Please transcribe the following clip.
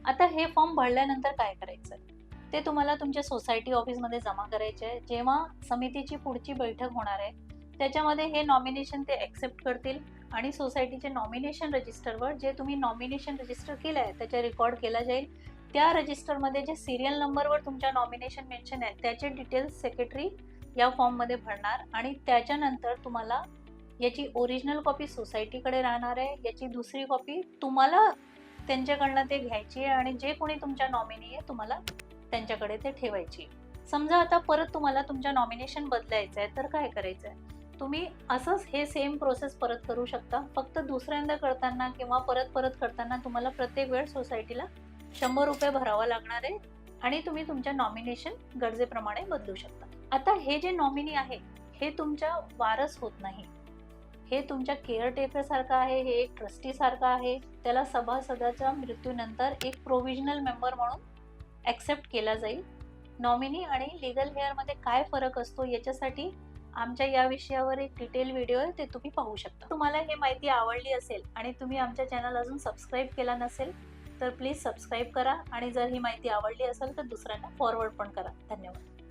आता हे फॉर्म भरल्यानंतर काय करायचं, ते तुम्हाला तुमच्या सोसायटी ऑफिसमध्ये जमा करायचे आहे. जेव्हा समितीची पुढची बैठक होणार आहे त्याच्यामध्ये हे नॉमिनेशन ते ॲक्सेप्ट करतील आणि सोसायटीच्या नॉमिनेशन रजिस्टरवर जे तुम्ही नॉमिनेशन रजिस्टर केलं आहे त्याचा रेकॉर्ड केला जाईल. त्या रजिस्टरमध्ये जे सिरियल नंबरवर तुमच्या नॉमिनेशन मेन्शन आहे त्याचे डिटेल्स सेक्रेटरी या फॉर्ममध्ये भरणार आणि त्याच्यानंतर तुम्हाला याची ओरिजिनल कॉपी सोसायटीकडे राहणार आहे, याची दुसरी कॉपी तुम्हाला त्यांच्याकडनं ते घ्यायची आहे आणि जे कोणी तुमच्या नॉमिनी आहे तुम्हाला त्यांच्याकडे ते ठेवायची. समजा आता परत तुम्हाला तुमच्या नॉमिनेशन बदलायचं आहे तर काय करायचं आहे, तुम्ही असंच हे सेम प्रोसेस परत करू शकता. फक्त दुसऱ्यांदा करताना किंवा परत परत करताना तुम्हाला प्रत्येक वेळ सोसायटीला 100 रुपये भरावा लागणार आहे आणि तुम्ही तुमच्या नॉमिनेशन गरजेप्रमाणे बदलू शकता. आता हे जे नॉमिनी आहे हे तुमच्या वारस होत नाही, हे तुमच्या केअरटेकर सारखं आहे, हे एक ट्रस्टी सारखं आहे. त्याला सभासदाच्या मृत्यूनंतर एक प्रोव्हिजनल मेंबर म्हणून ॲक्सेप्ट केला जाईल. नॉमिनी आणि लीगल हेअरमध्ये काय फरक असतो याच्यासाठी आमच्या या विषयावर एक डिटेल व्हिडिओ आहे, ते तुम्ही पाहू शकता. तुम्हाला हे माहिती आवडली असेल आणि तुम्ही आमच्या चॅनल अजून सबस्क्राईब केला नसेल तर प्लीज सबस्क्राईब करा आणि जर ही माहिती आवडली असेल तर दुसऱ्यांना फॉरवर्ड पण करा. धन्यवाद.